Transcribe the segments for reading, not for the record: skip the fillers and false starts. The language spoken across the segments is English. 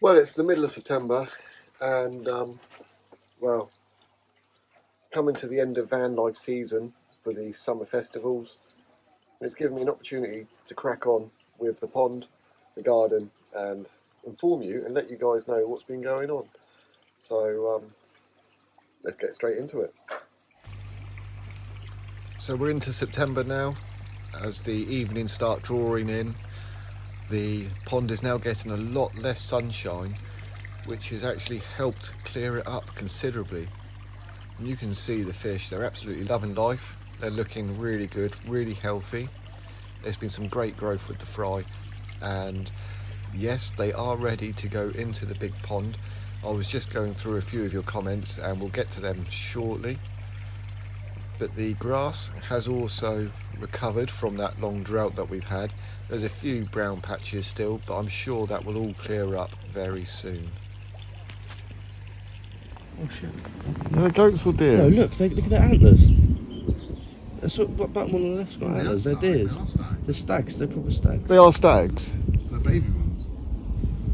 Well, it's the middle of September, and well, coming to the end of van life season for the summer festivals. It's given me an opportunity to crack on with the pond, the garden, and inform you and let you guys know what's been going on. So let's get straight into it. So we're into September now. As the evenings start drawing in, the pond is now getting a lot less sunshine, which has actually helped clear it up considerably. And you can see the fish, they're absolutely loving life. They're looking really good, really healthy. There's been some great growth with the fry, and yes, they are ready to go into the big pond. I was just going through a few of your comments and we'll get to them shortly. But the grass has also recovered from that long drought that we've had. There's a few brown patches still, but I'm sure that will all clear up very soon. Oh shit. No goats or deers? No, look at their antlers. That's what bottom one on the left's got antlers. They're deers. They're stags, they're proper stags. They are stags. They're baby ones.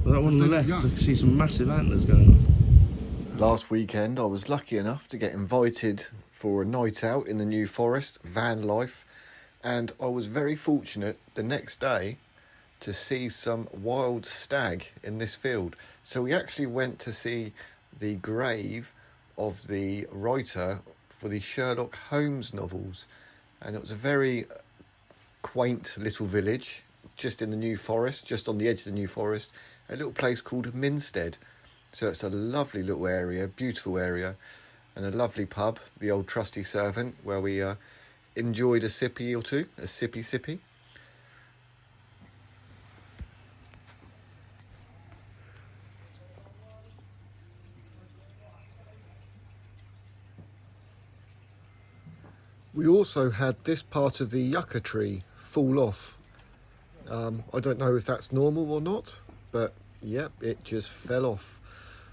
Well, that one on the left, I can see some massive antlers going on. Last weekend I was lucky enough to get invited for a night out in the New Forest, van life, and I was very fortunate the next day to see some wild stag in this field. So we actually went to see the grave of the writer for the Sherlock Holmes novels, and it was a very quaint little village just in the New Forest, just on the edge of the New Forest, a little place called Minstead. So it's a lovely little area, beautiful area, and a lovely pub, the Old Trusty Servant, where we enjoyed a sippy or two, a sippy. We also had this part of the yucca tree fall off. I don't know if that's normal or not, but yep, it just fell off.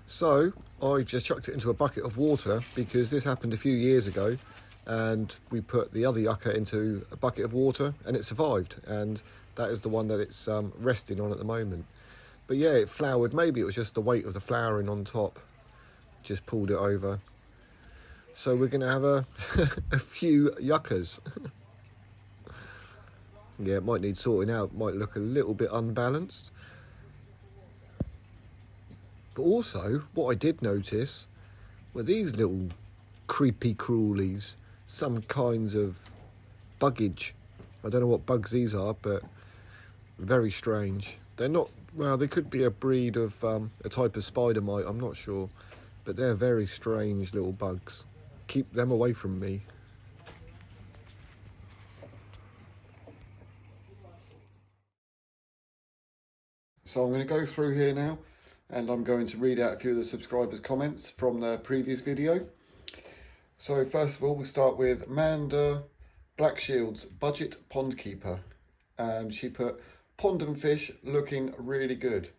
So I just chucked it into a bucket of water because this happened a few years ago, and we put the other yucca into a bucket of water and it survived, and that is the one that it's resting on at the moment. But yeah, it flowered. Maybe it was just the weight of the flowering on top just pulled it over. So we're going to have a few yuccas. Yeah, it might need sorting out, might look a little bit unbalanced. But also, what I did notice were these little creepy crawlies, some kinds of buggage. I don't know what bugs these are, but very strange. They're not, well, they could be a breed of a type of spider mite, I'm not sure. But they're very strange little bugs. Keep them away from me. So I'm going to go through here now, and I'm going to read out a few of the subscribers' comments from the previous video. So first of all, we'll start with Amanda Blackshield's Budget Pond Keeper, and she put pond and fish looking really good.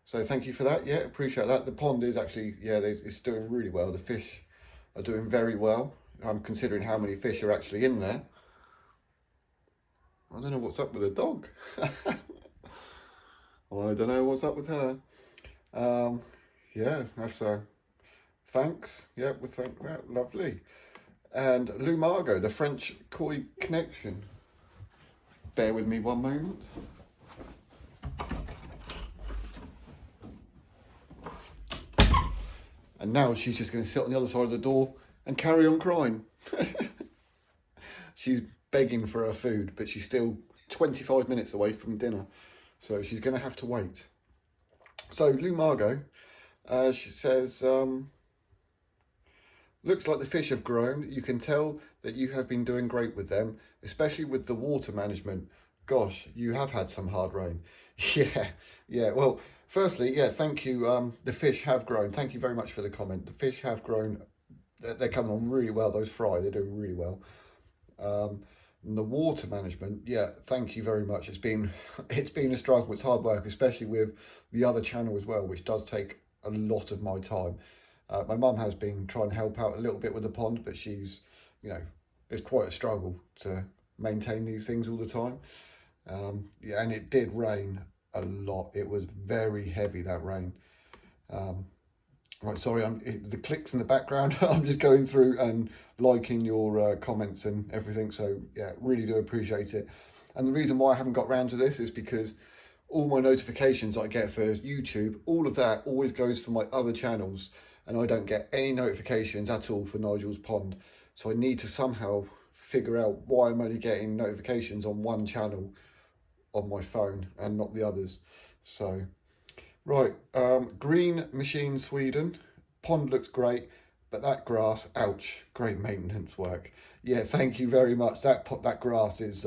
So thank you for that. Yeah, appreciate that. The pond is actually, yeah, it's doing really well. The fish are doing very well. I'm considering how many fish are actually in there. I don't know what's up with the dog. I don't know what's up with her. Yeah, that's thanks. Yeah, we thank that. Lovely. And Lou Margot, the French Koi Connection. Bear with me one moment. And now she's just going to sit on the other side of the door and carry on crying. She's begging for her food, but she's still 25 minutes away from dinner. So she's going to have to wait. So Lou Margot, she says, looks like the fish have grown. You can tell that you have been doing great with them, especially with the water management. Gosh, you have had some hard rain. Yeah. Well, firstly, yeah, thank you. The fish have grown. Thank you very much for the comment. The fish have grown. They're coming on really well. Those fry, they're doing really well. And the water management, yeah, thank you very much. It's been a struggle. It's hard work, especially with the other channel as well, which does take a lot of my time. My mum has been trying to help out a little bit with the pond, but she's, it's quite a struggle to maintain these things all the time. Yeah, and it did rain a lot. It was very heavy, that rain. Right, sorry, the clicks in the background. I'm just going through and liking your comments and everything. So yeah, really do appreciate it. And the reason why I haven't got round to this is because all my notifications I get for YouTube, all of that always goes for my other channels, and I don't get any notifications at all for Nigel's Pond. So I need to somehow figure out why I'm only getting notifications on one channel on my phone and not the others. So right, Green Machine Sweden, pond looks great, but that grass, ouch, great maintenance work. Yeah, thank you very much. That grass is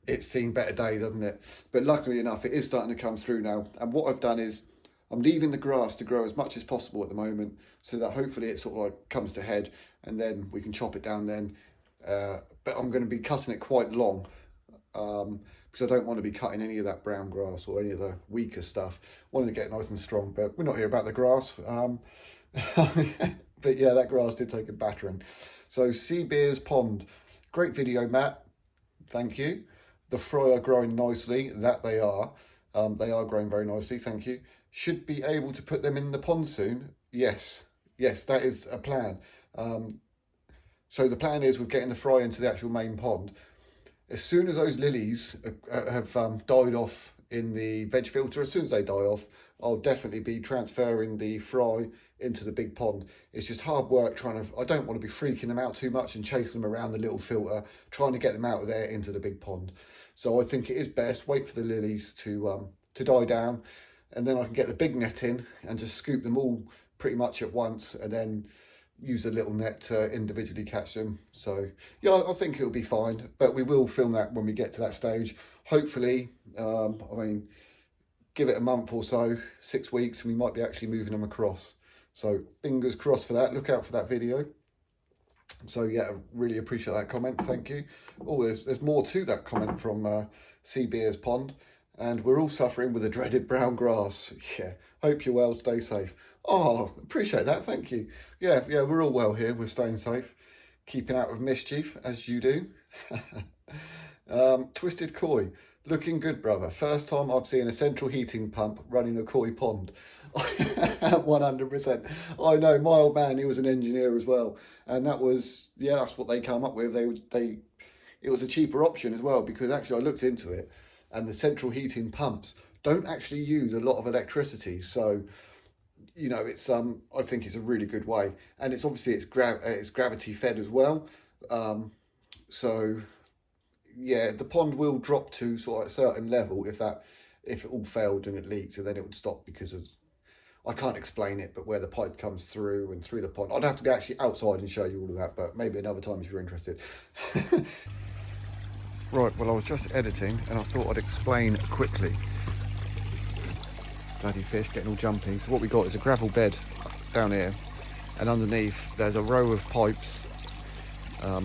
it's seen better days, hasn't it? But luckily enough, it is starting to come through now. And what I've done is I'm leaving the grass to grow as much as possible at the moment, so that hopefully it sort of like comes to head, and then we can chop it down then. But I'm going to be cutting it quite long, because I don't want to be cutting any of that brown grass or any of the weaker stuff. I wanted to get nice and strong, but we're not here about the grass. But yeah, that grass did take a battering. So Sea Beers Pond, great video, Matt. Thank you. The fry are growing nicely, that they are. They are growing very nicely, thank you. Should be able to put them in the pond soon. Yes, that is a plan. So the plan is we're getting the fry into the actual main pond. As soon as those lilies have died off in the veg filter, as soon as they die off, I'll definitely be transferring the fry into the big pond. It's just hard work I don't want to be freaking them out too much and chasing them around the little filter, trying to get them out of there into the big pond. So I think it is best, wait for the lilies to die down, and then I can get the big net in and just scoop them all pretty much at once, and then use a little net to individually catch them. So yeah, I think it'll be fine, but we will film that when we get to that stage. Hopefully, I mean, give it a month or so, 6 weeks, and we might be actually moving them across. So fingers crossed for that. Look out for that video. So yeah, I really appreciate that comment. Thank you. Oh, there's more to that comment from Sea Beers Pond. And we're all suffering with the dreaded brown grass. Yeah, hope you're well, stay safe. Oh, appreciate that, thank you. Yeah, we're all well here, we're staying safe. Keeping out of mischief, as you do. Twisted Koi, looking good, brother. First time I've seen a central heating pump running a koi pond. 100%. I know, my old man, he was an engineer as well. And that was, yeah, that's what they came up with. It was a cheaper option as well, because actually I looked into it, and the central heating pumps don't actually use a lot of electricity. So, you know, it's I think it's a really good way, and it's obviously it's gravity fed as well. So yeah, the pond will drop to sort of a certain level if it all failed and it leaked, and then it would stop because of, I can't explain it, but where the pipe comes through and through the pond. I'd have to be actually outside and show you all of that, but maybe another time if you're interested. Right, well, I was just editing and I thought I'd explain quickly. Bloody fish getting all jumpy. So what we got is a gravel bed down here, and underneath there's a row of pipes,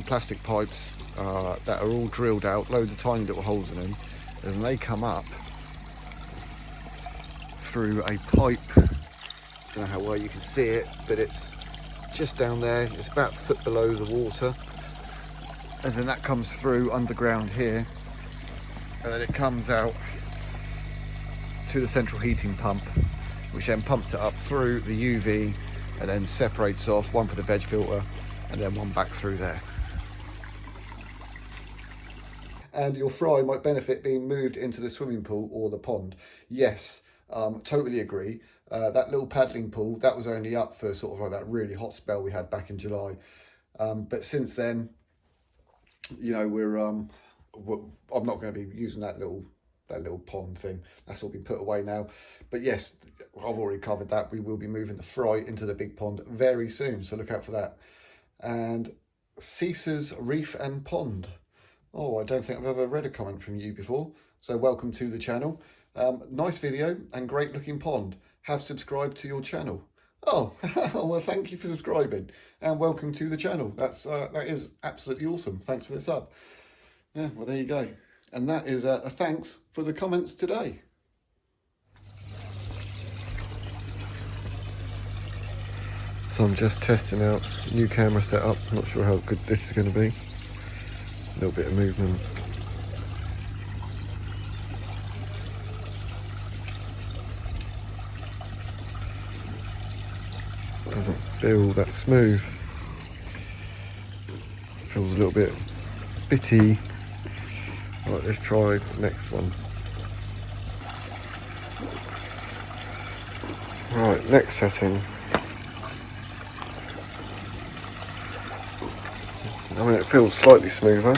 plastic pipes that are all drilled out, loads of tiny little holes in them, and they come up through a pipe. Don't know how well you can see it, but it's just down there. It's about a foot below the water, and then that comes through underground here, and then it comes out to the central heating pump, which then pumps it up through the UV and then separates off, one for the veg filter and then one back through there. And your fry might benefit being moved into the swimming pool or the pond. Yes, totally agree. That little paddling pool, that was only up for sort of like that really hot spell we had back in July. But since then, you know, I'm not going to be using that little pond thing. That's all been put away now. But yes, I've already covered that. We will be moving the fry into the big pond very soon, so look out for that. And Caesar's Reef and Pond. Oh, I don't think I've ever read a comment from you before, so welcome to the channel. Nice video and great looking pond. Have subscribed to your channel. Oh, well, thank you for subscribing and welcome to the channel. That is absolutely awesome. Thanks for the sub. Yeah, well, there you go. And that is a thanks for the comments today. So I'm just testing out new camera setup. Not sure how good this is going to be. A little bit of movement. Doesn't feel that smooth. Feels a little bit bitty. Right, let's try the next one. Right, next setting. I mean, it feels slightly smoother.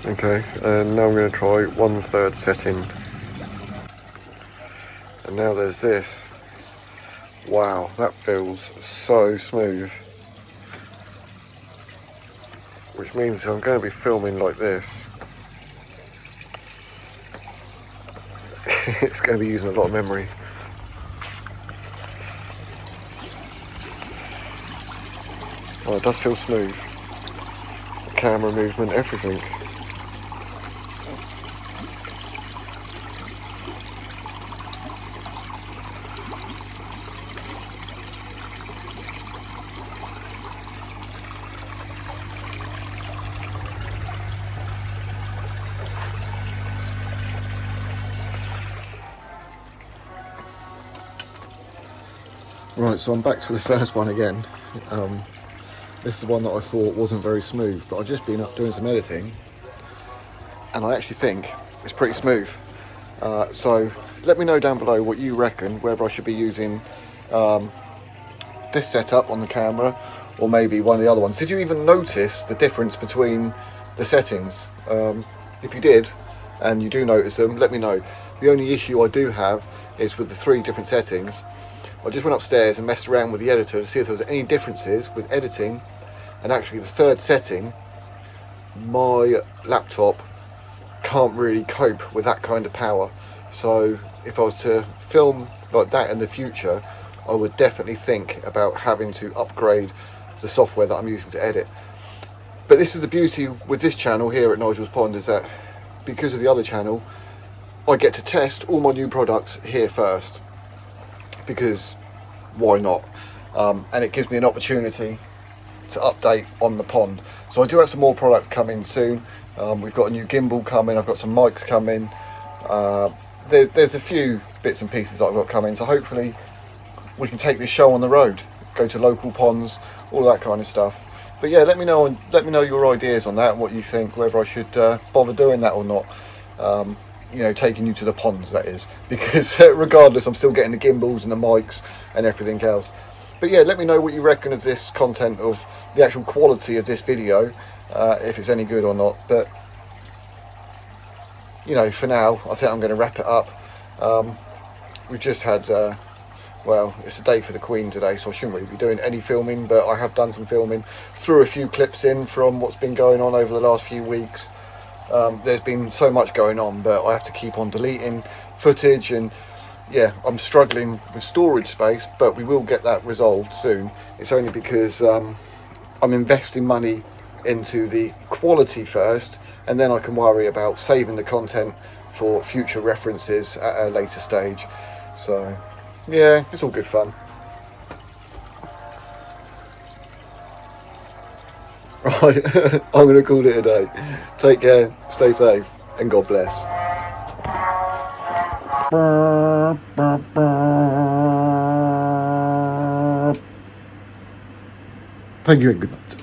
Okay, and now I'm going to try 1/3 setting. And now there's this. Wow, that feels so smooth. Which means I'm going to be filming like this. It's going to be using a lot of memory. Oh, it does feel smooth. Camera movement, everything. Right, so I'm back to the first one again. This is the one that I thought wasn't very smooth, but I've just been up doing some editing and I actually think it's pretty smooth. So let me know down below what you reckon, whether I should be using this setup on the camera or maybe one of the other ones. Did you even notice the difference between the settings? If you did, and you do notice them, let me know. The only issue I do have is with the 3 different settings. I just went upstairs and messed around with the editor to see if there was any differences with editing, and actually the 3rd setting, my laptop can't really cope with that kind of power. So if I was to film like that in the future, I would definitely think about having to upgrade the software that I'm using to edit. But this is the beauty with this channel here at Nigel's Pond, is that because of the other channel, I get to test all my new products here first, because why not? And it gives me an opportunity to update on the pond. So I do have some more product coming soon. We've got a new gimbal coming, I've got some mics coming, there's a few bits and pieces that I've got coming, so hopefully we can take this show on the road, go to local ponds, all that kind of stuff. But yeah, let me know your ideas on that and what you think, whether I should bother doing that or not. You know, taking you to the ponds, that is, because regardless, I'm still getting the gimbals and the mics and everything else. But yeah, let me know what you reckon of this content, of the actual quality of this video, if it's any good or not. But you know, for now, I think I'm going to wrap it up. We've just had, well, it's a day for the Queen today, so I shouldn't really be doing any filming, but I have done some filming, threw a few clips in from what's been going on over the last few weeks. There's been so much going on, but I have to keep on deleting footage, and yeah, I'm struggling with storage space, but we will get that resolved soon. It's only because I'm investing money into the quality first, and then I can worry about saving the content for future references at a later stage. So yeah, it's all good fun. Right, I'm going to call it a day. Take care, stay safe, and God bless. Thank you and good night.